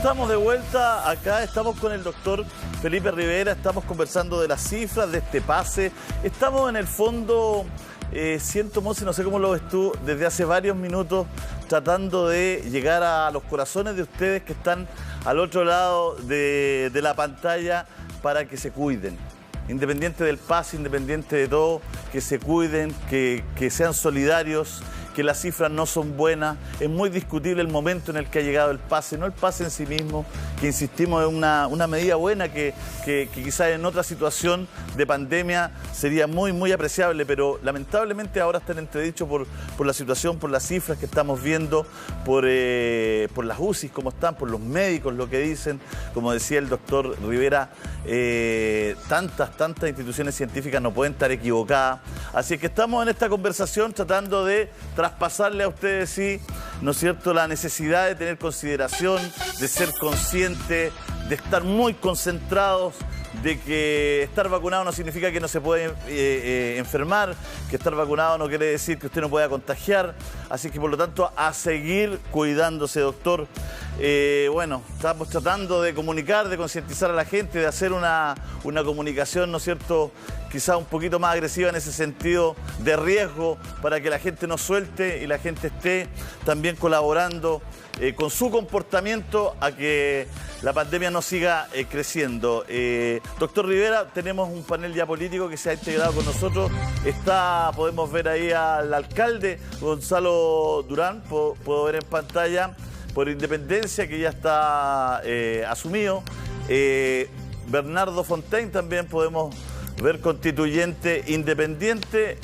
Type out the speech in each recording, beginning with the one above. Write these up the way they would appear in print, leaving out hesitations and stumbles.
estamos de vuelta acá, estamos con el doctor Felipe Rivera, estamos conversando de las cifras de este pase. Estamos en el fondo, siento, Monse, no sé cómo lo ves tú, desde hace varios minutos tratando de llegar a los corazones de ustedes que están al otro lado de la pantalla para que se cuiden. Independiente del pase, independiente de todo, que se cuiden, que sean solidarios, que las cifras no son buenas. Es muy discutible el momento en el que ha llegado el pase, no el pase en sí mismo, que insistimos es una medida buena que quizás en otra situación de pandemia sería muy apreciable, pero lamentablemente ahora está en entredicho por la situación, por las cifras que estamos viendo, por las UCIs como están, por los médicos lo que dicen. Como decía el doctor Rivera, tantas instituciones científicas no pueden estar equivocadas. Así es que estamos en esta conversación tratando de traspasarle a ustedes, sí, ¿no es cierto?, la necesidad de tener consideración, de ser conscientes, de estar muy concentrados, de que estar vacunado no significa que no se puede enfermar, que estar vacunado no quiere decir que usted no pueda contagiar. Así que, por lo tanto, a seguir cuidándose, doctor. Bueno, estamos tratando de comunicar, de concientizar a la gente, de hacer una comunicación, ¿no es cierto?, quizá un poquito más agresiva en ese sentido de riesgo, para que la gente no suelte y la gente esté también colaborando con su comportamiento a que la pandemia no siga creciendo. Doctor Rivera, tenemos un panel ya político que se ha integrado con nosotros. Podemos ver ahí al alcalde Gonzalo Durán, puedo ver en pantalla, por Independencia, que ya está asumido. Bernardo Fontaine también podemos ver, constituyente independiente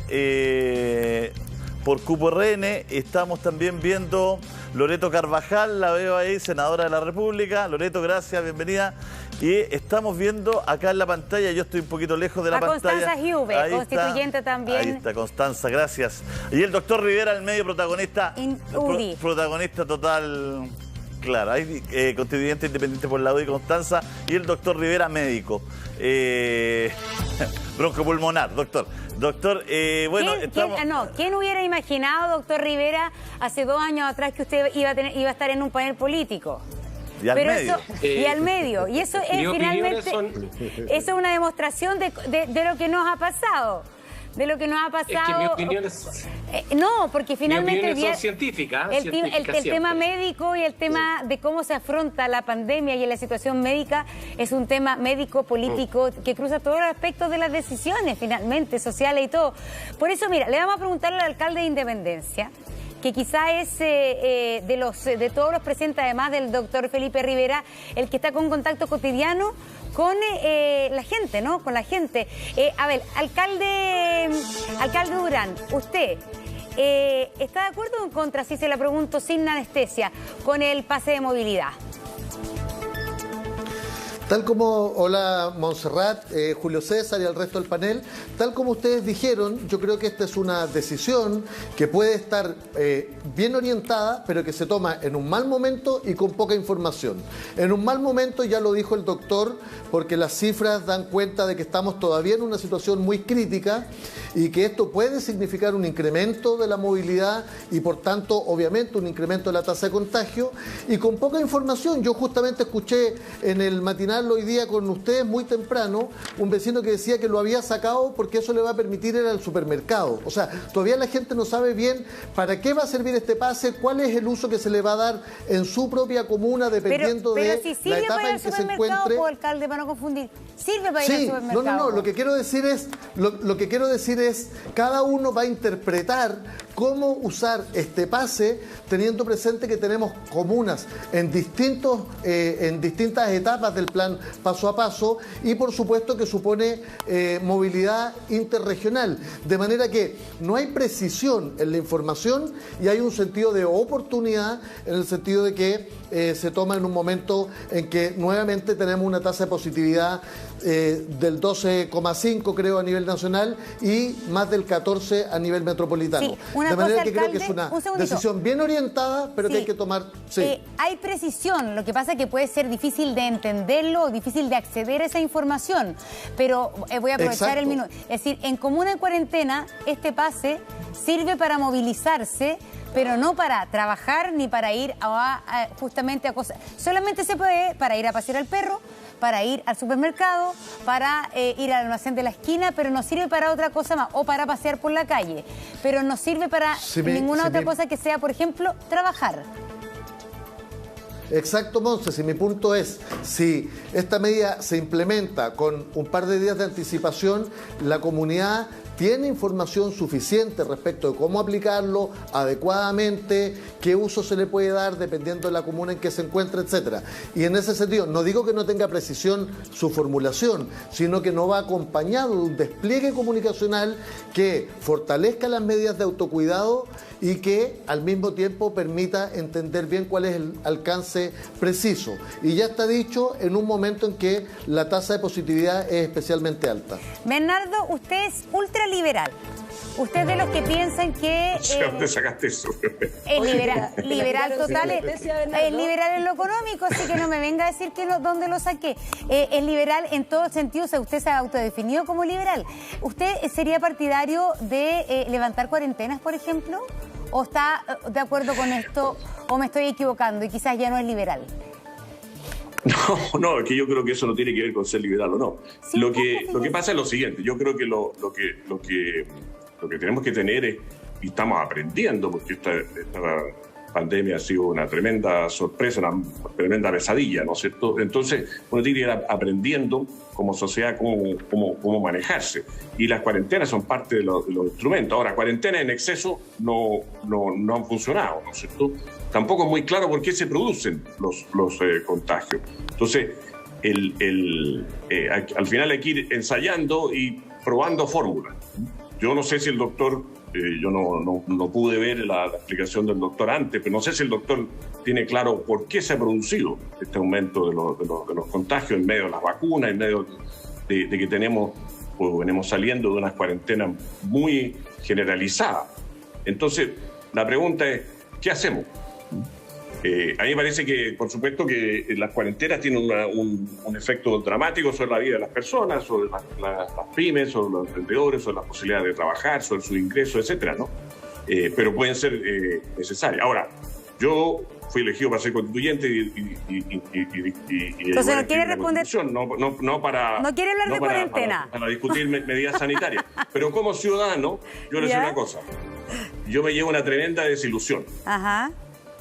por Cupo RN. Estamos también viendo Loreto Carvajal, la veo ahí, senadora de la República. Loreto, gracias, bienvenida. Y estamos viendo acá en la pantalla, yo estoy un poquito lejos de la pantalla. Constanza Giube, constituyente también. Ahí está, Constanza, gracias. Y el doctor Rivera, el medio protagonista. Protagonista total. Claro, hay constituyente independiente por la UDI, Constanza, y el doctor Rivera, médico. Broncopulmonar, doctor. Doctor, bueno, ¿quién hubiera imaginado, doctor Rivera, hace 2 años atrás que usted iba a estar en un panel político? Y al medio. Y al medio. Y eso es finalmente, eso es una demostración de lo que nos ha pasado. De lo que nos ha pasado. Es que mi opinión es... no, porque finalmente son científicas. El tema médico y el tema de cómo se afronta la pandemia y la situación médica es un tema médico, político, que cruza todos los aspectos de las decisiones, finalmente, sociales y todo. Por eso, mira, le vamos a preguntarle al alcalde de Independencia, que quizá es de todos los presentes, además del doctor Felipe Rivera, el que está con contacto cotidiano con la gente, ¿no? Con la gente. A ver, alcalde Durán, usted ¿está de acuerdo o en contra, si se la pregunto sin anestesia, con el pase de movilidad? Tal como, hola Montserrat, Julio César y al resto del panel, tal como ustedes dijeron, yo creo que esta es una decisión que puede estar bien orientada, pero que se toma en un mal momento y con poca información. En un mal momento, ya lo dijo el doctor, porque las cifras dan cuenta de que estamos todavía en una situación muy crítica y que esto puede significar un incremento de la movilidad y, por tanto, obviamente, un incremento de la tasa de contagio. Y con poca información, yo justamente escuché en el matinal hoy día con ustedes muy temprano un vecino que decía que lo había sacado porque eso le va a permitir ir al supermercado. O sea, todavía la gente no sabe bien para qué va a servir este pase, cuál es el uso que se le va a dar en su propia comuna, dependiendo de la etapa en que se encuentre. Alcalde, para no confundir, ¿sirve para ir al supermercado? No, lo que quiero decir es cada uno va a interpretar cómo usar este pase, teniendo presente que tenemos comunas en distintas etapas del plan paso a paso, y por supuesto que supone movilidad interregional, de manera que no hay precisión en la información y hay un sentido de oportunidad, en el sentido de que se toma en un momento en que nuevamente tenemos una tasa de positividad del 12,5 creo a nivel nacional y más del 14 a nivel metropolitano. Sí, de manera que creo que es una decisión bien orientada, pero que hay que tomar. Sí. Hay precisión, lo que pasa es que puede ser difícil de entenderlo o difícil de acceder a esa información, pero voy a aprovechar el minuto. Es decir, en comuna en cuarentena, este pase sirve para movilizarse pero no para trabajar ni para ir justamente a cosas. Solamente se puede para ir a pasear al perro, para ir al supermercado, para ir al almacén de la esquina, pero no sirve para otra cosa más, o para pasear por la calle, pero no sirve para ninguna otra cosa que sea, por ejemplo, trabajar. Exacto, Monse, si mi punto es, si esta medida se implementa con un par de días de anticipación, la comunidad tiene información suficiente respecto de cómo aplicarlo adecuadamente, qué uso se le puede dar dependiendo de la comuna en que se encuentre, etcétera. Y en ese sentido, no digo que no tenga precisión su formulación, sino que no va acompañado de un despliegue comunicacional que fortalezca las medidas de autocuidado y que al mismo tiempo permita entender bien cuál es el alcance preciso. Y ya está dicho en un momento en que la tasa de positividad es especialmente alta. Bernardo, usted es ultraliberal. Usted es de los que piensan que... ¿Dónde sacaste eso? Es liberal total, es liberal en lo económico, así que no me venga a decir que dónde lo saqué. Es liberal en todo sentido, o sea, usted se ha autodefinido como liberal. ¿Usted sería partidario de levantar cuarentenas, por ejemplo? ¿O está de acuerdo con esto, o me estoy equivocando y quizás ya no es liberal? No, es que yo creo que eso no tiene que ver con ser liberal o no. Sí, lo que pasa es lo siguiente, yo creo que lo que tenemos que tener es, y estamos aprendiendo, porque esta pandemia ha sido una tremenda sorpresa, una tremenda pesadilla, ¿no es cierto? Entonces, uno tiene que ir aprendiendo como sociedad cómo manejarse. Y las cuarentenas son parte de los instrumentos. Ahora, cuarentenas en exceso no han funcionado, ¿no es cierto? Tampoco es muy claro por qué se producen los contagios. Entonces, al final hay que ir ensayando y probando fórmulas. Yo no sé si el doctor, yo no pude ver la explicación del doctor antes, pero no sé si el doctor tiene claro por qué se ha producido este aumento de los contagios en medio de las vacunas, en medio de que venimos saliendo de unas cuarentenas muy generalizadas. Entonces, la pregunta es, ¿qué hacemos? A mí me parece que, por supuesto, que las cuarentenas tienen un efecto dramático sobre la vida de las personas, sobre las pymes, sobre los emprendedores, sobre las posibilidades de trabajar, sobre sus ingresos, etcétera, ¿no? Pero pueden ser necesarias. Ahora, yo fui elegido para ser constituyente entonces no quiere responder. No para... No quiere hablar de cuarentena. Para discutir medidas sanitarias. Pero como ciudadano, yo le digo una cosa. Yo me llevo una tremenda desilusión. Ajá.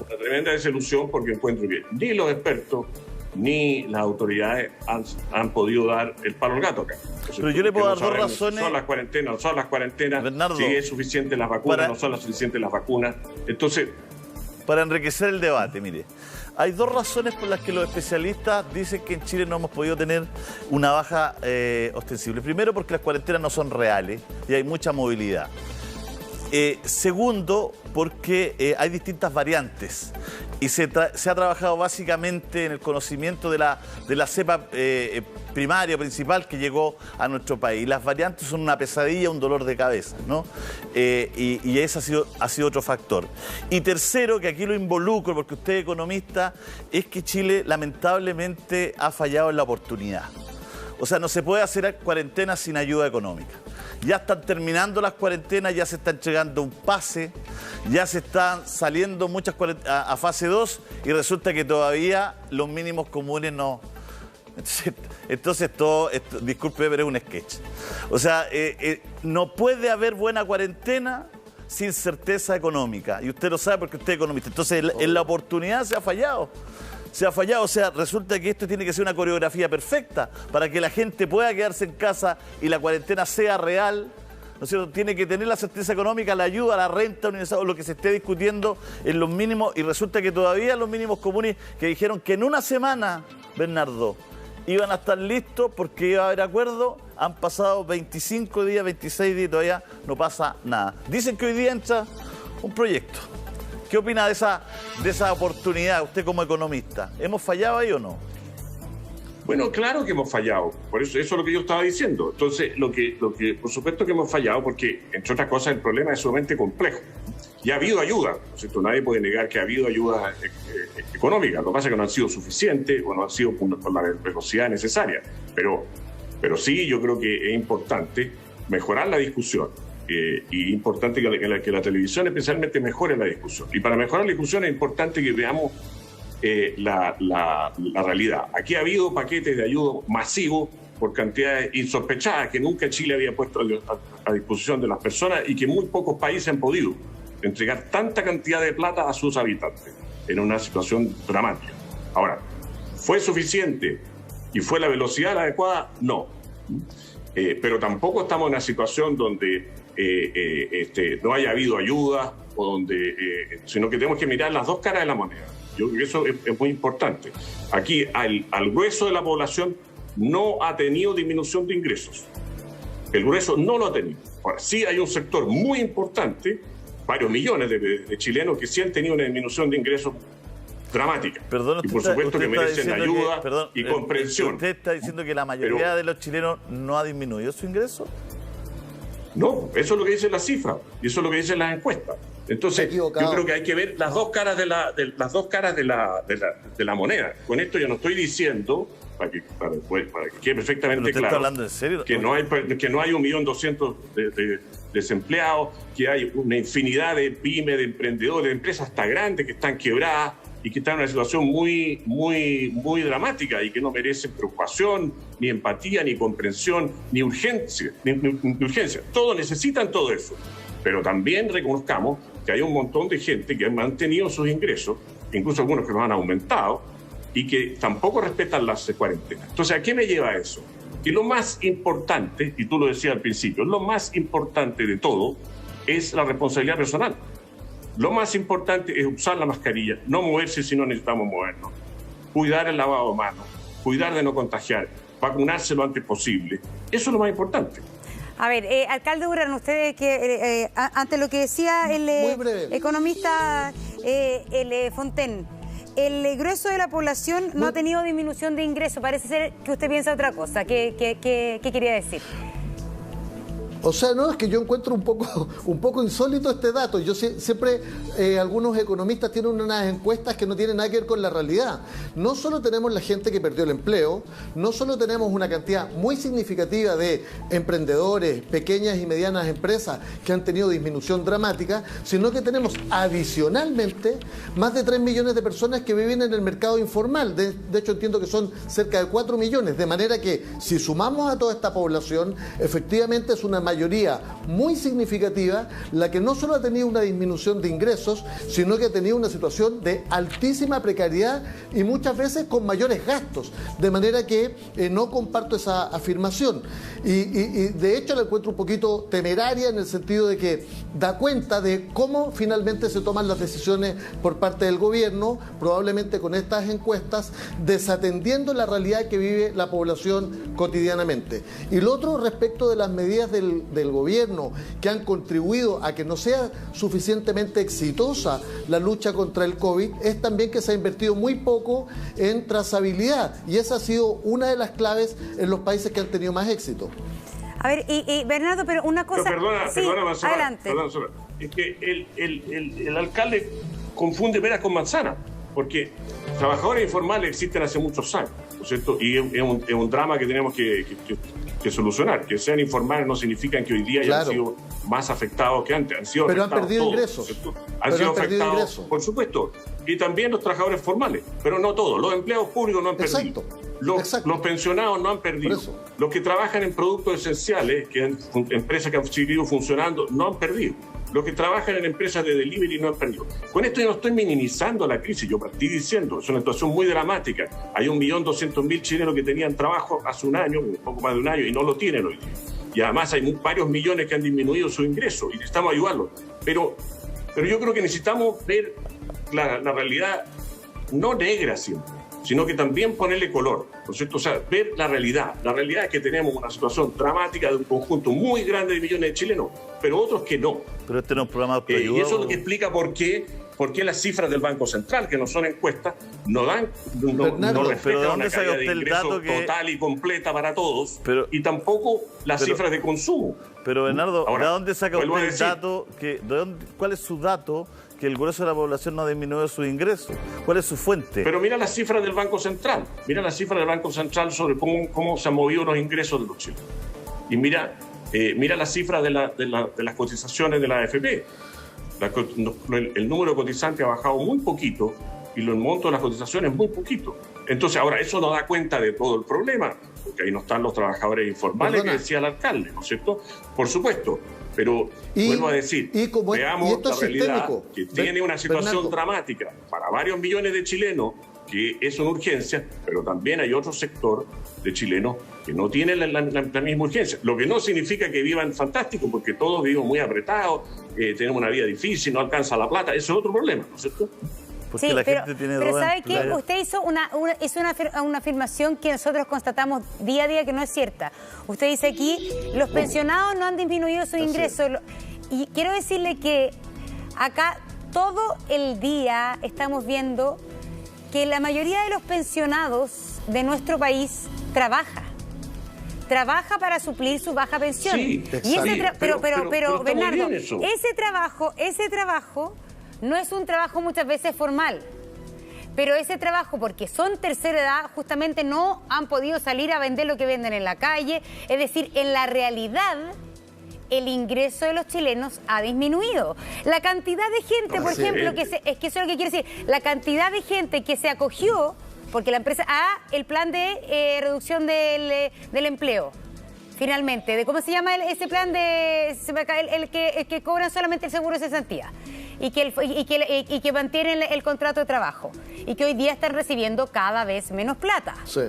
Una tremenda desilusión porque encuentro que ni los expertos ni las autoridades han podido dar el palo al gato acá. Entonces, pero yo le puedo dar dos razones. Son las cuarentenas, Bernardo, si es suficiente las vacunas, no son las suficientes las vacunas. Entonces, para enriquecer el debate, mire, hay dos razones por las que los especialistas dicen que en Chile no hemos podido tener una baja ostensible. Primero, porque las cuarentenas no son reales y hay mucha movilidad. Segundo, porque hay distintas variantes y se ha trabajado básicamente en el conocimiento de la cepa primaria, principal que llegó a nuestro país. Las variantes son una pesadilla, un dolor de cabeza, ¿no? Y ese ha sido otro factor. Y tercero, que aquí lo involucro porque usted es economista, es que Chile lamentablemente ha fallado en la oportunidad. O sea, no se puede hacer cuarentena sin ayuda económica. Ya están terminando las cuarentenas, ya se está entregando un pase, ya se están saliendo muchas a fase 2 y resulta que todavía los mínimos comunes no. Entonces todo esto, disculpe, pero es un sketch. O sea, no puede haber buena cuarentena sin certeza económica. Y usted lo sabe porque usted es economista. Entonces, en la oportunidad se ha fallado. O sea, resulta que esto tiene que ser una coreografía perfecta para que la gente pueda quedarse en casa y la cuarentena sea real, ¿no es cierto? Tiene que tener la certeza económica, la ayuda, la renta universal, o lo que se esté discutiendo en los mínimos, y resulta que todavía los mínimos comunes que dijeron que en una semana, Bernardo, iban a estar listos porque iba a haber acuerdo, han pasado 25 días, 26 días y todavía no pasa nada. Dicen que hoy día entra un proyecto. ¿Qué opina de esa oportunidad, usted como economista? ¿Hemos fallado ahí o no? Bueno, claro que hemos fallado. Por eso es lo que yo estaba diciendo. Entonces, lo que por supuesto que hemos fallado porque, entre otras cosas, el problema es sumamente complejo. Y ha habido ayuda, ¿no es cierto? Nadie puede negar que ha habido ayuda económica. Lo que pasa es que no han sido suficientes o no han sido con la velocidad necesaria. Pero sí, yo creo que es importante mejorar la discusión y importante que la televisión especialmente mejore la discusión. Y para mejorar la discusión es importante que veamos la realidad. Aquí ha habido paquetes de ayuda masivos por cantidades insospechadas que nunca Chile había puesto a disposición de las personas y que muy pocos países han podido entregar tanta cantidad de plata a sus habitantes en una situación dramática. Ahora, ¿fue suficiente y fue la velocidad adecuada? No. Pero tampoco estamos en una situación donde no haya habido ayuda, sino que tenemos que mirar las dos caras de la moneda. Yo creo que eso es muy importante. Aquí al grueso de la población no ha tenido disminución de ingresos. El grueso no lo ha tenido. Ahora, sí hay un sector muy importante, varios millones de chilenos que sí han tenido una disminución de ingresos dramática. Perdón, y por supuesto que merecen ayuda y comprensión. ¿Usted está diciendo que la mayoría de los chilenos no ha disminuido su ingreso? No, eso es lo que dicen las cifras y eso es lo que dicen las encuestas. Entonces, yo creo que hay que ver las dos caras de la moneda. Con esto yo no estoy diciendo, para que quede perfectamente claro, ¿está hablando en serio? Que no hay 1.200.000 desempleados, que hay una infinidad de pymes, de emprendedores, de empresas hasta grandes que están quebradas y que están en una situación muy, muy, muy dramática y que no merecen preocupación, ni empatía, ni comprensión, ni urgencia. Todos necesitan todo eso. Pero también reconozcamos que hay un montón de gente que ha mantenido sus ingresos, incluso algunos que los han aumentado, y que tampoco respetan las cuarentenas. Entonces, ¿a qué me lleva eso? Que lo más importante, y tú lo decías al principio, lo más importante de todo es la responsabilidad personal. Lo más importante es usar la mascarilla, no moverse si no necesitamos movernos, cuidar el lavado de manos, cuidar de no contagiar, vacunarse lo antes posible. Eso es lo más importante. A ver, alcalde Urán, ustedes que ante lo que decía el economista Fontaine, el grueso de la población no ha tenido disminución de ingresos. Parece ser que usted piensa otra cosa. ¿Qué quería decir? O sea, no, es que yo encuentro un poco insólito este dato. Yo siempre, algunos economistas tienen unas encuestas que no tienen nada que ver con la realidad. No solo tenemos la gente que perdió el empleo, no solo tenemos una cantidad muy significativa de emprendedores, pequeñas y medianas empresas que han tenido disminución dramática, sino que tenemos adicionalmente más de 3 millones de personas que viven en el mercado informal. De hecho, entiendo que son cerca de 4 millones, de manera que si sumamos a toda esta población, efectivamente es una mayoría muy significativa la que no solo ha tenido una disminución de ingresos, sino que ha tenido una situación de altísima precariedad y muchas veces con mayores gastos, de manera que no comparto esa afirmación y de hecho la encuentro un poquito temeraria en el sentido de que da cuenta de cómo finalmente se toman las decisiones por parte del gobierno, probablemente con estas encuestas, desatendiendo la realidad que vive la población cotidianamente. Y lo otro respecto de las medidas del gobierno que han contribuido a que no sea suficientemente exitosa la lucha contra el COVID es también que se ha invertido muy poco en trazabilidad y esa ha sido una de las claves en los países que han tenido más éxito. A ver, y Bernardo, pero una cosa... Perdona, adelante. Perdona, es que el alcalde confunde peras con manzanas, porque trabajadores informales existen hace muchos años, ¿no es cierto? Y es un drama que tenemos que solucionar. Que sean informales no significa que hoy día hayan sido más afectados que antes. Pero han perdido ingresos. Han sido afectados, por supuesto. Y también los trabajadores formales, pero no todos. Los empleados públicos no han perdido. Los pensionados no han perdido. Los que trabajan en productos esenciales, empresas que han seguido funcionando, no han perdido. Los que trabajan en empresas de delivery no han perdido. Con esto yo no estoy minimizando la crisis, yo partí diciendo, es una situación muy dramática. Hay 1.200.000 chilenos que tenían trabajo hace un año, un poco más de un año, y no lo tienen hoy día. Y además hay varios millones que han disminuido su ingreso y necesitamos ayudarlos. Pero yo creo que necesitamos ver la realidad no negra siempre, sino que también ponerle color, ¿no es cierto? O sea, ver la realidad. La realidad es que tenemos una situación dramática de un conjunto muy grande de millones de chilenos, pero otros que no. Pero este no es un programa de ayuda. Y eso es lo que explica por qué las cifras del Banco Central, que no son encuestas, no reflejan una caída de ingresos total y completa para todos, y tampoco las cifras de consumo. Pero, Bernardo, ahora, ¿de dónde saca usted el dato? ¿Cuál es su dato que el grueso de la población no ha disminuido sus ingresos? ¿Cuál es su fuente? Pero mira las cifras del Banco Central. Mira las cifras del Banco Central sobre cómo se han movido los ingresos de los chilenos. Y mira Mira las cifras de las cotizaciones de la AFP. El número de cotizantes ha bajado muy poquito y el monto de las cotizaciones muy poquito. Entonces, ahora, eso no da cuenta de todo el problema, porque ahí no están los trabajadores informales que decía el alcalde, ¿no es cierto? Por supuesto, pero vuelvo a decir, veamos la realidad que tiene una situación dramática para varios millones de chilenos, que es una urgencia, pero también hay otro sector de chilenos que no tienen la misma urgencia. Lo que no significa que vivan fantástico, porque todos vivimos muy apretados, tenemos una vida difícil, no alcanza la plata, eso es otro problema, ¿no es cierto? Porque sí, la gente tiene pero ¿sabe qué? Usted hizo una afirmación que nosotros constatamos día a día que no es cierta. Usted dice aquí, los pensionados no han disminuido sus ingresos. Y quiero decirle que acá todo el día estamos viendo que la mayoría de los pensionados de nuestro país trabaja para suplir su baja pensión. Sí, y pero Bernardo, ese trabajo no es un trabajo muchas veces formal, pero ese trabajo, porque son tercera edad, justamente no han podido salir a vender lo que venden en la calle. Es decir, en la realidad, el ingreso de los chilenos ha disminuido. La cantidad de gente, por ejemplo, es que eso es lo que quiero decir, la cantidad de gente que se acogió, porque la empresa, el plan de reducción del empleo. Finalmente, ¿cómo se llama ese plan de el que cobran solamente el seguro de cesantía y que mantienen el contrato de trabajo y que hoy día están recibiendo cada vez menos plata? Sí.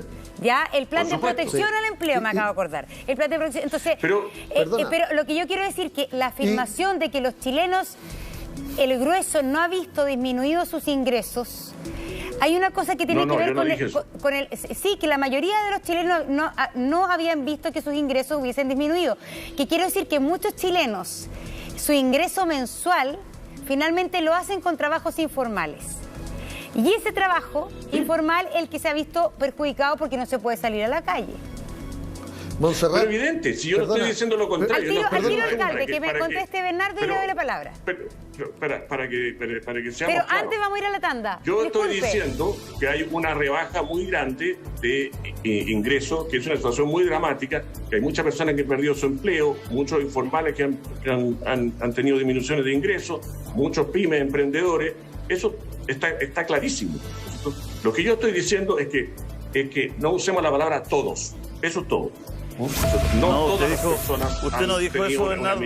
Ya, el plan de protección al empleo, me acabo de acordar. El plan de protección. Entonces, pero lo que yo quiero decir que la afirmación de que los chilenos, el grueso, no ha visto disminuidos sus ingresos. Hay una cosa que tiene que ver con el... Sí, que la mayoría de los chilenos no habían visto que sus ingresos hubiesen disminuido. Que quiero decir que muchos chilenos, su ingreso mensual, finalmente lo hacen con trabajos informales. Y ese trabajo informal, el que se ha visto perjudicado porque no se puede salir a la calle. Montserrat, pero evidente, si yo no estoy diciendo lo contrario. Al tiro, alcalde, que me conteste Bernardo y le doy la palabra. Para que seamos claros. Pero antes vamos a ir a la tanda. Yo estoy diciendo que hay una rebaja muy grande de ingresos, que es una situación muy dramática, que hay muchas personas que han perdido su empleo, muchos informales que han tenido disminuciones de ingresos, muchos pymes, emprendedores. Eso está clarísimo. Lo que yo estoy diciendo es que no usemos la palabra todos. Eso es todo. Usted no dijo eso, Bernardo.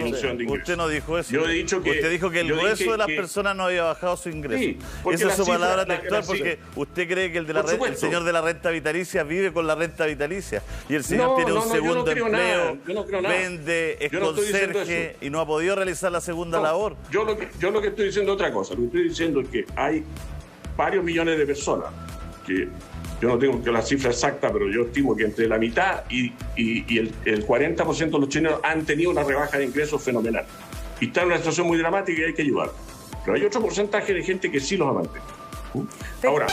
Usted no dijo eso. Yo he dicho que... Usted dijo que el grueso de las personas no había bajado su ingreso. Sí, esa es su palabra textual, porque usted cree que el señor de la renta vitalicia vive con la renta vitalicia. Y el señor tiene un segundo empleo, vende, es conserje y no ha podido realizar la segunda labor. Yo lo que estoy diciendo es otra cosa. Lo que estoy diciendo es que hay varios millones de personas que... Yo no tengo la cifra exacta, pero yo estimo que entre la mitad y el 40% de los chilenos han tenido una rebaja de ingresos fenomenal. Y están en una situación muy dramática y hay que ayudar. Pero hay otro porcentaje de gente que sí los ha mantenido. Ahora,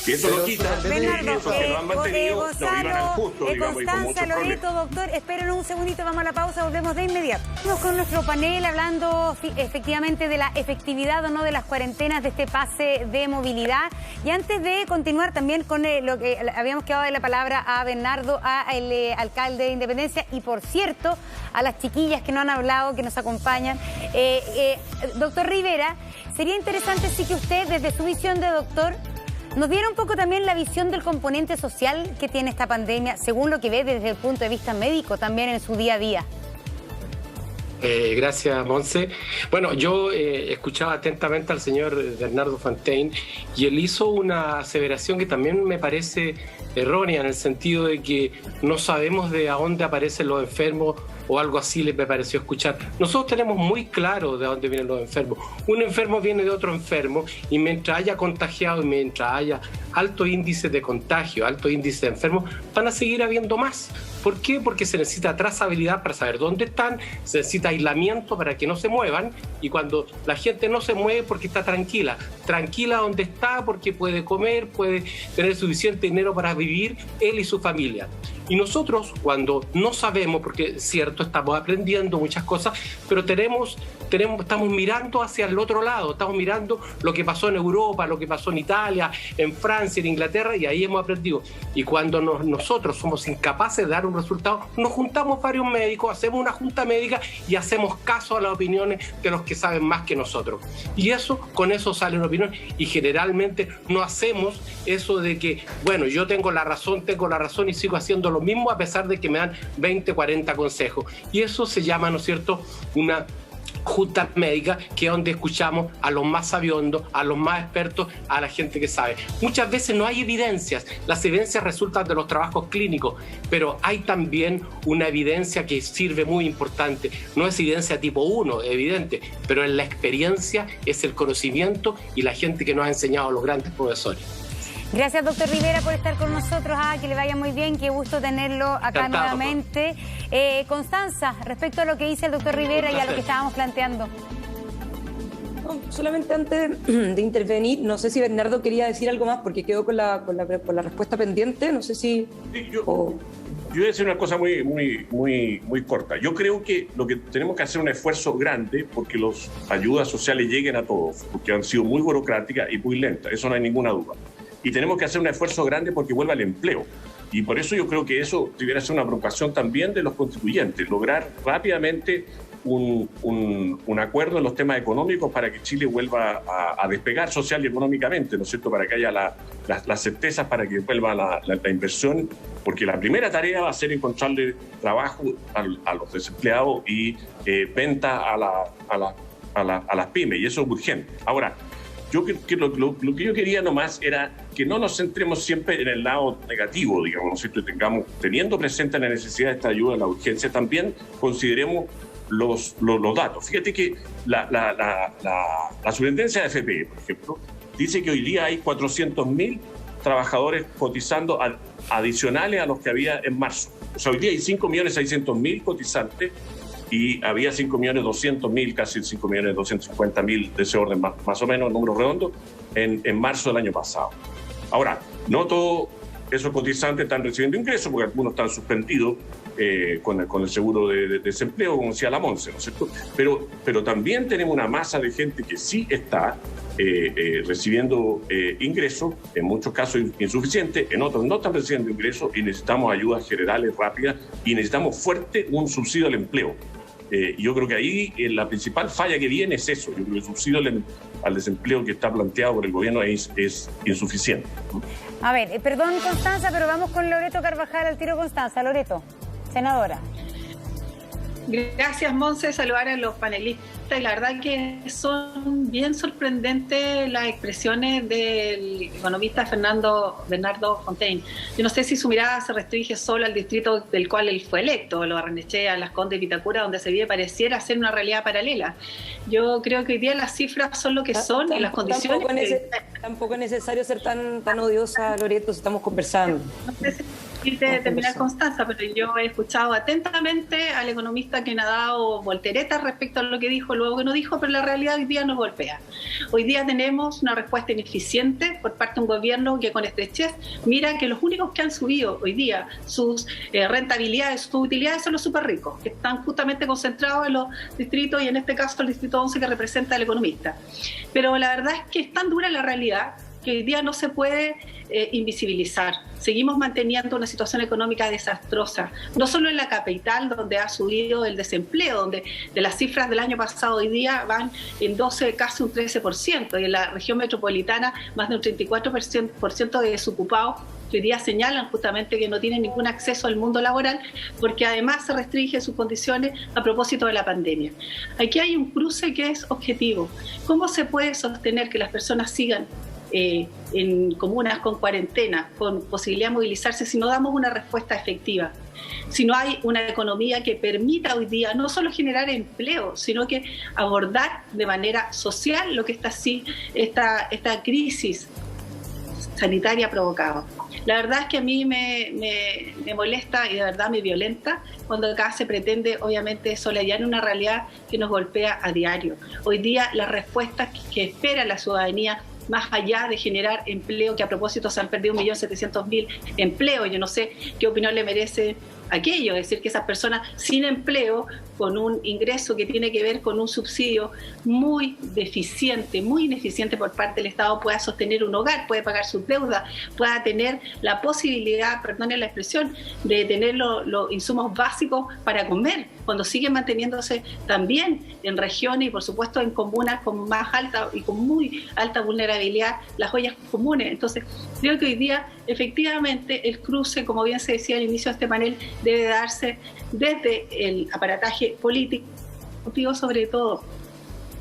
si eso lo quita, Bernardo, que lo han mantenido, Gonzalo, no iban al justo, digamos, y con muchos problemas. Doctor, espérenos un segundito, vamos a la pausa, volvemos de inmediato. Estamos con nuestro panel hablando efectivamente de la efectividad o no de las cuarentenas, de este pase de movilidad. Y antes de continuar también con lo que habíamos quedado de la palabra a Bernardo, al alcalde de Independencia, y por cierto, a las chiquillas que no han hablado, que nos acompañan. Doctor Rivera, sería interesante sí que usted, desde su visión de doctor, nos diera un poco también la visión del componente social que tiene esta pandemia, según lo que ve desde el punto de vista médico también en su día a día. Gracias, Monse. Bueno, yo escuchaba atentamente al señor Bernardo Fontaine y él hizo una aseveración que también me parece errónea, en el sentido de que no sabemos de a dónde aparecen los enfermos o algo así, me pareció escuchar. Nosotros tenemos muy claro de dónde vienen los enfermos. Un enfermo viene de otro enfermo y mientras haya contagiado y mientras haya alto índice de contagio, alto índice de enfermos, van a seguir habiendo más. ¿Por qué? Porque se necesita trazabilidad para saber dónde están, se necesita aislamiento para que no se muevan, y cuando la gente no se mueve porque está tranquila donde está, porque puede comer, puede tener suficiente dinero para vivir él y su familia. Y nosotros, cuando no sabemos, porque es cierto, estamos aprendiendo muchas cosas, pero estamos mirando hacia el otro lado, estamos mirando lo que pasó en Europa, lo que pasó en Italia, en Francia, en Inglaterra, y ahí hemos aprendido. Y cuando nosotros somos incapaces de dar un resultado, nos juntamos varios médicos, hacemos una junta médica y hacemos caso a las opiniones de los que saben más que nosotros. Y con eso sale una opinión, y generalmente no hacemos eso de que, bueno, yo tengo la razón y sigo haciendo lo mismo a pesar de que me dan 20, 40 consejos. Y eso se llama, ¿no es cierto?, una junta médica, que es donde escuchamos a los más sabiondos, a los más expertos, a la gente que sabe. Muchas veces no hay evidencias, las evidencias resultan de los trabajos clínicos, pero hay también una evidencia que sirve muy importante. No es evidencia tipo 1, evidente, pero en la experiencia es el conocimiento y la gente que nos ha enseñado, los grandes profesores. Gracias, doctor Rivera, por estar con nosotros. Que le vaya muy bien, qué gusto tenerlo acá nuevamente. Constanza, respecto a lo que dice el doctor Rivera y a lo que estábamos planteando. No, solamente antes de intervenir, no sé si Bernardo quería decir algo más, porque quedó con la respuesta pendiente, no sé si... Sí, yo voy a decir una cosa muy corta. Yo creo que lo que tenemos que hacer es un esfuerzo grande porque las ayudas sociales lleguen a todos, porque han sido muy burocráticas y muy lentas, eso no hay ninguna duda. Y tenemos que hacer un esfuerzo grande porque vuelva el empleo. Y por eso yo creo que eso debería ser una preocupación también de los constituyentes, lograr rápidamente un acuerdo en los temas económicos para que Chile vuelva a despegar social y económicamente, ¿no es cierto?, para que haya las certezas, para que vuelva la inversión, porque la primera tarea va a ser encontrarle trabajo a los desempleados y venta a las pymes, y eso es urgente. Ahora, lo que yo quería nomás era que no nos centremos siempre en el lado negativo, digamos, ¿no es cierto? Teniendo presente la necesidad de esta ayuda, la urgencia, también consideremos los datos. Fíjate que la superintendencia de FP, por ejemplo, dice que hoy día hay 400.000 trabajadores cotizando adicionales a los que había en marzo. O sea, hoy día hay 5.600.000 cotizantes y había 5.200.000, casi 5.250.000 de ese orden, más o menos, número redondo, en marzo del año pasado. Ahora, no todos esos cotizantes están recibiendo ingresos, porque algunos están suspendidos con el seguro de desempleo, como decía la Monse, ¿no es cierto? Pero también tenemos una masa de gente que sí está recibiendo ingresos, en muchos casos insuficientes, en otros no están recibiendo ingresos, y necesitamos ayudas generales rápidas y necesitamos fuerte un subsidio al empleo. Yo creo que ahí la principal falla que viene es eso. Yo creo que el subsidio al desempleo que está planteado por el gobierno es insuficiente. A ver, perdón, Constanza, pero vamos con Loreto Carvajal al tiro. Constanza, Loreto, senadora. Gracias, Monse. Saludar a los panelistas. Y la verdad que son bien sorprendentes las expresiones del economista Bernardo Fontaine. Yo no sé si su mirada se restringe solo al distrito del cual él fue electo, lo Barrenechea, Las Condes, Vitacura, donde se pareciera ser una realidad paralela. Yo creo que hoy día las cifras son lo que son y las condiciones... Tampoco es necesario ser tan odiosa, Loreto, si estamos conversando. No sé si quise terminar, Constanza, pero yo he escuchado atentamente al economista que me ha dado volteretas respecto a lo que dijo, luego que no dijo, pero la realidad hoy día nos golpea. Hoy día tenemos una respuesta ineficiente por parte de un gobierno que con estrechez mira que los únicos que han subido hoy día sus rentabilidades, sus utilidades son los súper ricos, que están justamente concentrados en los distritos y en este caso el distrito 11 que representa al economista. Pero la verdad es que es tan dura la realidad que hoy día no se puede invisibilizar. Seguimos manteniendo una situación económica desastrosa, no solo en la capital, donde ha subido el desempleo, donde de las cifras del año pasado hoy día van en 12, casi un 13%, y en la región metropolitana más de un 34% de desocupados que hoy día señalan justamente que no tienen ningún acceso al mundo laboral, porque además se restringen sus condiciones a propósito de la pandemia. Aquí hay un cruce que es objetivo. ¿Cómo se puede sostener que las personas sigan en comunas con cuarentena, con posibilidad de movilizarse, si no damos una respuesta efectiva? Si no hay una economía que permita hoy día no solo generar empleo, sino que abordar de manera social lo que esta crisis sanitaria ha provocado. La verdad es que a mí me molesta y de verdad me violenta cuando acá se pretende, obviamente, soslayar una realidad que nos golpea a diario. Hoy día las respuestas que espera la ciudadanía más allá de generar empleo, que a propósito se han perdido 1.700.000 empleos. Yo no sé qué opinión le merece aquello, es decir, que esas personas sin empleo, con un ingreso que tiene que ver con un subsidio muy deficiente, muy ineficiente por parte del Estado, pueda sostener un hogar, puede pagar sus deudas, pueda tener la posibilidad, perdonen la expresión, de tener los insumos básicos para comer, cuando siguen manteniéndose también en regiones y por supuesto en comunas con más alta y con muy alta vulnerabilidad las ollas comunes. Entonces, creo que hoy día efectivamente el cruce, como bien se decía al inicio de este panel, debe darse desde el aparataje político, sobre todo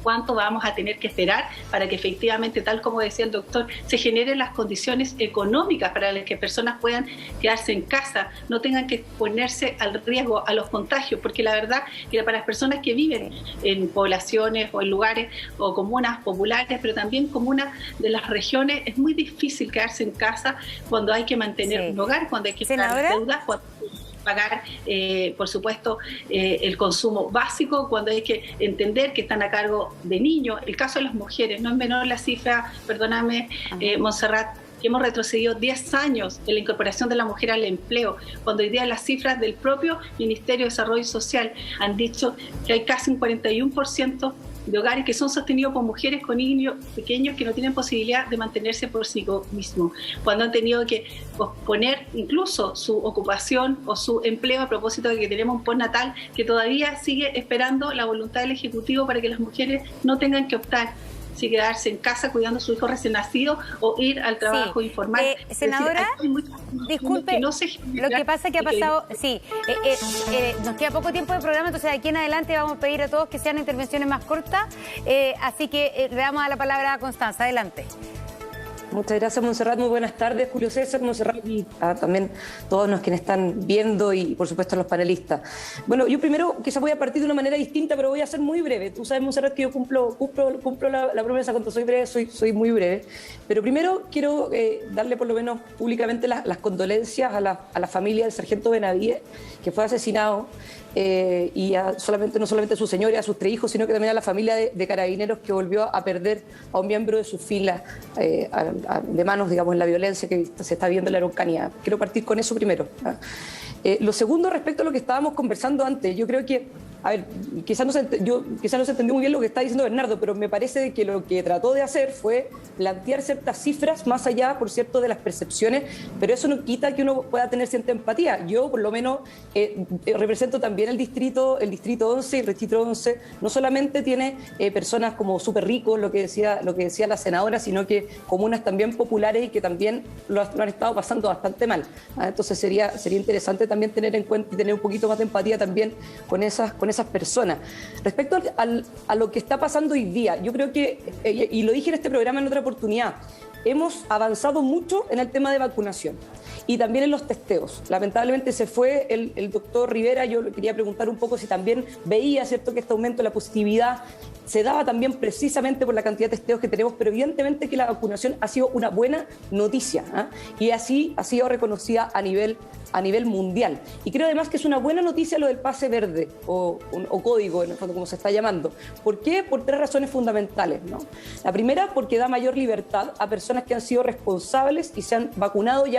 cuánto vamos a tener que esperar para que efectivamente, tal como decía el doctor, se generen las condiciones económicas para que personas puedan quedarse en casa, no tengan que exponerse al riesgo, a los contagios, porque la verdad que para las personas que viven en poblaciones o en lugares o comunas populares, pero también comunas de las regiones, es muy difícil quedarse en casa cuando hay que mantener un hogar, cuando hay que pagar deudas, cuando pagar, por supuesto, el consumo básico, cuando hay que entender que están a cargo de niños. El caso de las mujeres, no es menor la cifra, perdóname, Montserrat, que hemos retrocedido 10 años en la incorporación de la mujer al empleo, cuando hoy día las cifras del propio Ministerio de Desarrollo Social han dicho que hay casi un 41% de hogares que son sostenidos por mujeres con niños pequeños que no tienen posibilidad de mantenerse por sí mismos, cuando han tenido que posponer incluso su ocupación o su empleo a propósito de que tenemos un postnatal que todavía sigue esperando la voluntad del Ejecutivo para que las mujeres no tengan que optar si quedarse en casa cuidando a su hijo recién nacido o ir al trabajo informal. Senadora, disculpe, no lo que pasa que ha pasado, nos queda poco tiempo de programa, entonces de aquí en adelante vamos a pedir a todos que sean intervenciones más cortas, así que le damos a la palabra a Constanza. Adelante. Muchas gracias, Montserrat. Muy buenas tardes, Julio César, Montserrat y también todos los que nos están viendo y, por supuesto, a los panelistas. Bueno, yo primero quizás voy a partir de una manera distinta, pero voy a ser muy breve. Tú sabes, Montserrat, que yo cumplo la promesa cuando soy breve, soy muy breve. Pero primero quiero darle por lo menos públicamente las condolencias a la familia del sargento Benavides, que fue asesinado, y no solamente a su señor y a sus 3 hijos, sino que también a la familia de carabineros que volvió a perder a un miembro de su fila de manos, digamos, en la violencia que se está viendo en la Araucanía. Quiero partir con eso primero. Lo segundo, respecto a lo que estábamos conversando antes, yo creo que, a ver, quizás no se entendió muy bien lo que está diciendo Bernardo, pero me parece que lo que trató de hacer fue plantear ciertas cifras más allá, por cierto, de las percepciones, pero eso no quita que uno pueda tener cierta empatía. Yo, por lo menos, represento también el distrito 11, y el distrito 11 no solamente tiene personas como súper ricos, lo que decía la senadora, sino que comunas también populares y que también lo han estado pasando bastante mal. Entonces sería interesante también tener en cuenta y tener un poquito más de empatía también con esas personas. Respecto a lo que está pasando hoy día, yo creo que, y lo dije en este programa en otra oportunidad, hemos avanzado mucho en el tema de vacunación y también en los testeos. Lamentablemente se fue el doctor Rivera. Yo le quería preguntar un poco si también veía, ¿cierto?, que este aumento de la positividad se daba también precisamente por la cantidad de testeos que tenemos, pero evidentemente que la vacunación ha sido una buena noticia, y así ha sido reconocida a nivel mundial. Y creo además que es una buena noticia lo del pase verde o código, en el fondo, como se está llamando. ¿Por qué? Por 3 razones fundamentales, ¿no? La primera, porque da mayor libertad a personas que han sido responsables y se han vacunado y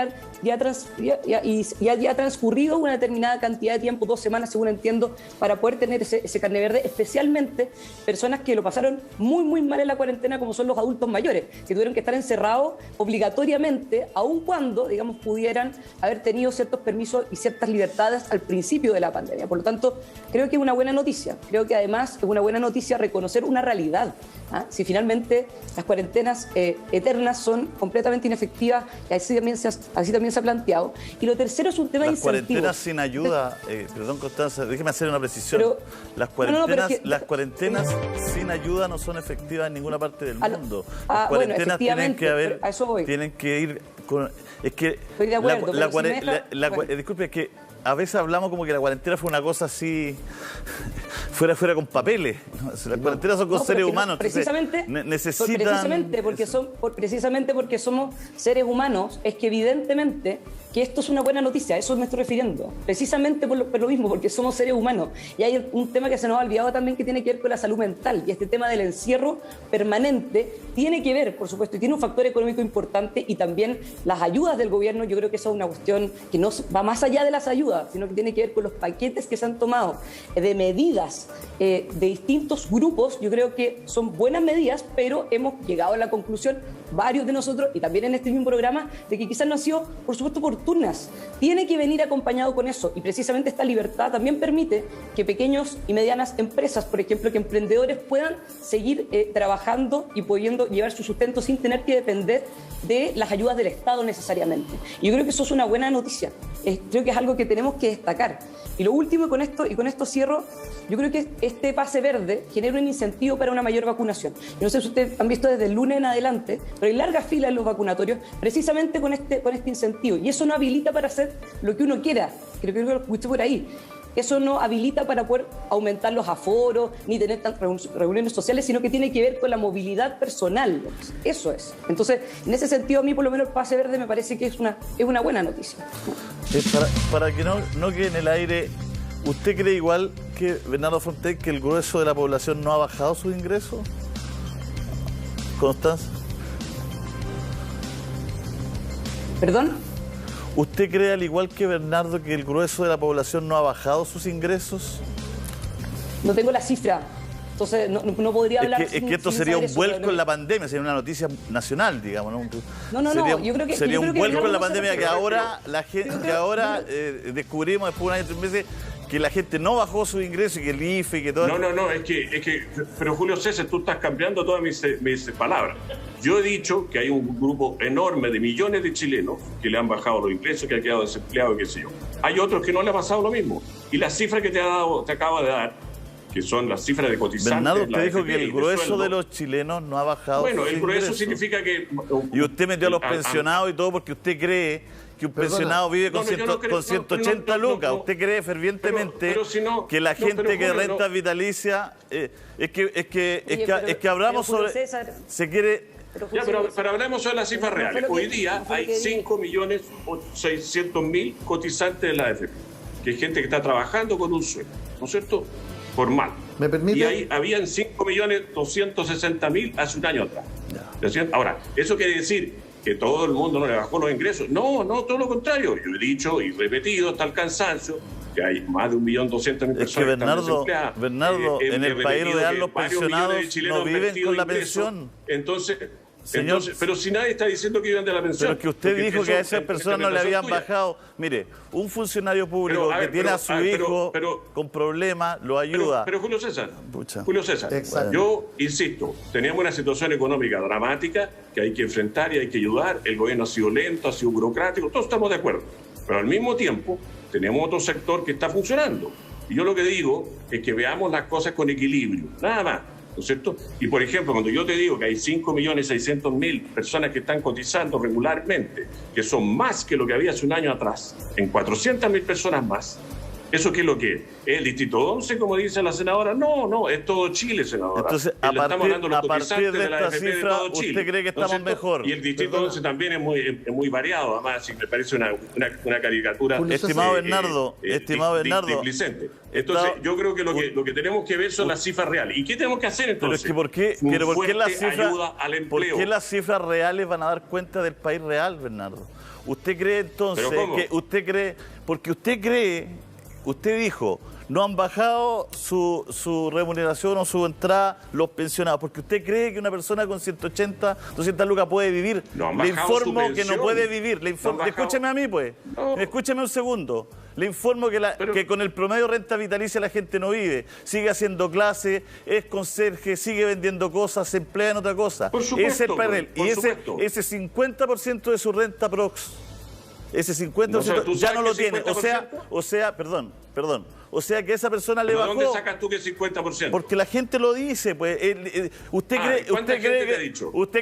ha transcurrido una determinada cantidad de tiempo, 2 semanas, según entiendo, para poder tener ese carnet verde, especialmente personas que lo pasaron muy, muy mal en la cuarentena, como son los adultos mayores, que tuvieron que estar encerrados obligatoriamente, aun cuando, digamos, pudieran haber tenido ciertos permisos y ciertas libertades al principio de la pandemia. Por lo tanto, creo que es una buena noticia. Creo que además es una buena noticia reconocer una realidad. Si finalmente las cuarentenas eternas son completamente inefectivas, y así también se ha planteado. Y lo tercero es un tema de incentivos. Las cuarentenas sin ayuda, perdón, Constanza, déjeme hacer una precisión. Las cuarentenas sin ayuda no son efectivas en ninguna parte del mundo. Las cuarentenas tienen que ir con... Es que estoy de acuerdo, disculpe, es que a veces hablamos como que la cuarentena fue una cosa así, fuera con papeles. ¿No? Las cuarentenas son con seres humanos. Precisamente, necesitan... precisamente porque somos seres humanos, es que evidentemente que esto es una buena noticia, a eso me estoy refiriendo. Precisamente por lo mismo, porque somos seres humanos. Y hay un tema que se nos ha olvidado también que tiene que ver con la salud mental. Y este tema del encierro permanente tiene que ver, por supuesto, y tiene un factor económico importante, y también las ayudas del gobierno. Yo creo que eso es una cuestión que no va más allá de las ayudas, sino que tiene que ver con los paquetes que se han tomado de medidas de distintos grupos. Yo creo que son buenas medidas, pero hemos llegado a la conclusión, varios de nosotros, y también en este mismo programa, de que quizás no han sido, por supuesto, oportunas. Tiene que venir acompañado con eso, y precisamente esta libertad también permite que pequeños y medianas empresas, por ejemplo, que emprendedores puedan seguir trabajando y pudiendo llevar su sustento sin tener que depender de las ayudas del Estado necesariamente. Y yo creo que eso es una buena noticia. Creo que es algo que tenemos que destacar. Y lo último, y con esto cierro, yo creo que este pase verde genera un incentivo para una mayor vacunación. Yo no sé si ustedes han visto desde el lunes en adelante, pero hay largas filas en los vacunatorios precisamente con este incentivo. Y eso no habilita para hacer lo que uno quiera. Creo que lo escuché por ahí. Eso no habilita para poder aumentar los aforos ni tener tantas reuniones sociales, sino que tiene que ver con la movilidad personal. Eso es. Entonces, en ese sentido, a mí por lo menos el pase verde me parece que es una buena noticia. Para que no quede en el aire, ¿usted cree igual que Bernardo Fontaine que el grueso de la población no ha bajado sus ingresos? ¿Constanza? ¿Perdón? ¿Usted cree, al igual que Bernardo, que el grueso de la población no ha bajado sus ingresos? No tengo la cifra, entonces no podría hablar. Es que esto sería un vuelco en la pandemia, sería una noticia nacional, digamos, ¿no? No, yo creo que sería un vuelco en la pandemia que ahora la gente, descubrimos después de un año y 3 meses que la gente no bajó sus ingresos y que el IFE y que todo. No, es que, pero Julio César, tú estás cambiando todas mis palabras. Yo he dicho que hay un grupo enorme de millones de chilenos que le han bajado los ingresos, que han quedado desempleados, qué sé yo. Hay otros que no le ha pasado lo mismo. Y las cifras que te acaba de dar, que son las cifras de cotizantes. Bernardo, usted dijo que el grueso de los chilenos no ha bajado. Bueno, el grueso ingresos. Significa que. Y usted metió a los pensionados y todo porque usted cree que un pensionado vive con 180 lucas. Usted cree fervientemente que la gente que renta vitalicia es que hablamos sobre. Se quiere. Pero hablemos sobre las cifras reales. Hoy día hay 5.600.000 cotizantes de la AFP, que es gente que está trabajando con un sueldo, ¿no es cierto? Formal. ¿Me permite? Y ahí habían 5.260.000 hace un año atrás. Ahora, ¿eso quiere decir que todo el mundo no le bajó los ingresos? No, todo lo contrario. Yo he dicho y repetido hasta el cansancio que hay más de 1.200.000 personas que Bernardo, en el país real los pensionados no viven con la pensión. Entonces, pero si nadie está diciendo que viven de la pensión. Pero es que usted dijo que a esas personas no le habían bajado. Mire, un funcionario público que tiene a su hijo con problemas lo ayuda. Pero Julio César, Exacto. yo insisto, teníamos una situación económica dramática que hay que enfrentar y hay que ayudar. El gobierno ha sido lento, ha sido burocrático, todos estamos de acuerdo. Pero al mismo tiempo tenemos otro sector que está funcionando. Y yo lo que digo es que veamos las cosas con equilibrio, nada más. ¿No es cierto? Y por ejemplo, cuando yo te digo que hay 5.600.000 personas que están cotizando regularmente, que son más que lo que había hace un año atrás, en 400.000 personas más, ¿eso qué es lo que es? ¿Es el distrito 11, como dice la senadora? No, es todo Chile, senadora. Entonces, a partir de esta cifra, ¿usted cree que estamos mejor? Y el distrito 11 también es muy variado, además, y me parece una caricatura. Estimado Bernardo, displicente. Entonces, yo creo que lo que tenemos que ver son las cifras reales. ¿Y qué tenemos que hacer entonces? Pero es que ¿por qué las cifras reales van a dar cuenta del país real, Bernardo? ¿Usted cree entonces porque usted dijo, no han bajado su remuneración o su entrada los pensionados, porque usted cree que una persona con 180, 200 lucas puede vivir? Le informo que no puede vivir. Escúcheme a mí, pues. Escúcheme un segundo. Le informo que con el promedio de renta vitalicia la gente no vive. Sigue haciendo clases, es conserje, sigue vendiendo cosas, se emplea en otra cosa. Por supuesto, ese es el panel. Y ese 50% de su renta prox, ese 50% ya no lo tiene. O sea, perdón. O sea que esa persona le bajó. ¿Dónde sacas tú que 50%? Porque la gente lo dice, pues. ¿Usted cree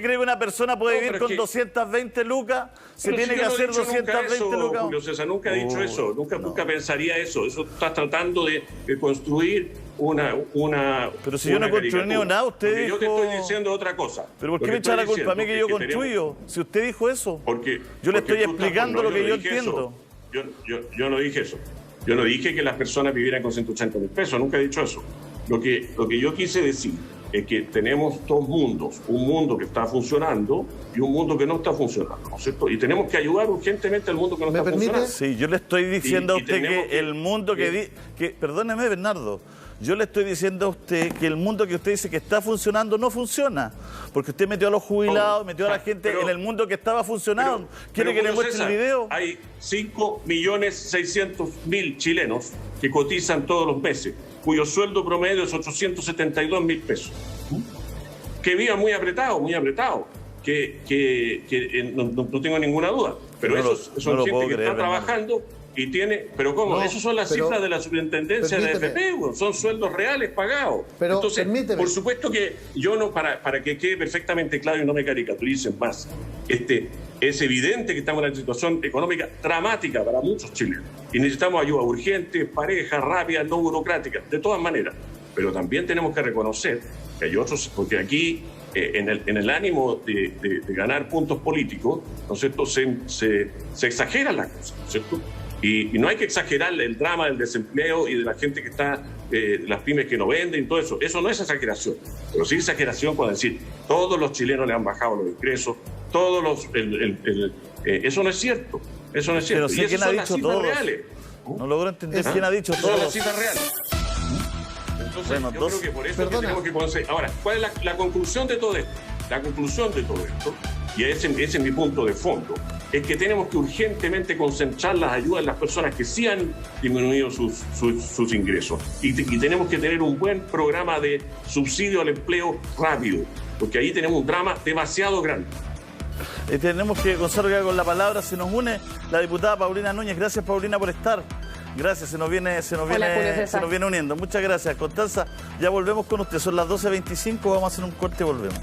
que una persona puede vivir con 220 lucas? Se tiene que hacer 220 lucas. Julio César, nunca he dicho eso. Nunca pensaría eso. Eso estás tratando de construir una. Pero si yo no construí nada, usted dijo. Yo te estoy diciendo otra cosa. ¿Pero por qué me echa la culpa a mí que yo construyo? Si usted dijo eso. Porque yo le estoy explicando lo que yo entiendo. Yo no dije eso. Yo no dije que las personas vivieran con 180.000 pesos, nunca he dicho eso. Lo que yo quise decir es que tenemos dos mundos, un mundo que está funcionando y un mundo que no está funcionando, ¿no es cierto? Y tenemos que ayudar urgentemente al mundo que no está funcionando. Sí, yo le estoy diciendo a usted que el mundo perdóneme, Bernardo, yo le estoy diciendo a usted que el mundo que usted dice que está funcionando no funciona, porque usted metió a los jubilados, metió a la gente en el mundo que estaba funcionando. ¿Quiere que le muestre el video? Hay 5.600.000 chilenos que cotizan todos los meses, cuyo sueldo promedio es 872.000 pesos. Que vivan muy apretado, que no tengo ninguna duda. Pero son gente que está trabajando y tiene... Pero ¿cómo? Esas son las cifras de la superintendencia de AFP, son sueldos reales pagados. Pero entonces, permíteme. Por supuesto que yo no, para que quede perfectamente claro y no me caricaturicen más, es evidente que estamos en una situación económica dramática para muchos chilenos y necesitamos ayuda urgente, pareja, rápida, no burocrática, de todas maneras. Pero también tenemos que reconocer que hay otros, porque aquí en el ánimo de ganar puntos políticos, ¿no es cierto?, se exageran las cosas, ¿no es cierto? Y no hay que exagerar el drama del desempleo y de la gente que está, las pymes que no venden y todo eso. Eso no es exageración. Pero sí exageración cuando decir todos los chilenos le han bajado los ingresos, todos los... eso no es cierto. Eso no es cierto. Pero sí, ¿quién ha dicho todos? Reales. No logro entender quién ha dicho todos. Son las cifras reales. Entonces, yo creo que por eso tenemos que ponerse... Ahora, ¿cuál es la conclusión de todo esto? La conclusión de todo esto, y ese es mi punto de fondo, es que tenemos que urgentemente concentrar las ayudas en las personas que sí han disminuido sus ingresos. Y tenemos que tener un buen programa de subsidio al empleo rápido, porque ahí tenemos un drama demasiado grande. Tenemos que, Gonzalo, con la palabra se nos une la diputada Paulina Núñez. Gracias, Paulina, por estar. Gracias, se nos viene uniendo. Muchas gracias, Constanza. Ya volvemos con usted. Son las 12:25, vamos a hacer un corte y volvemos.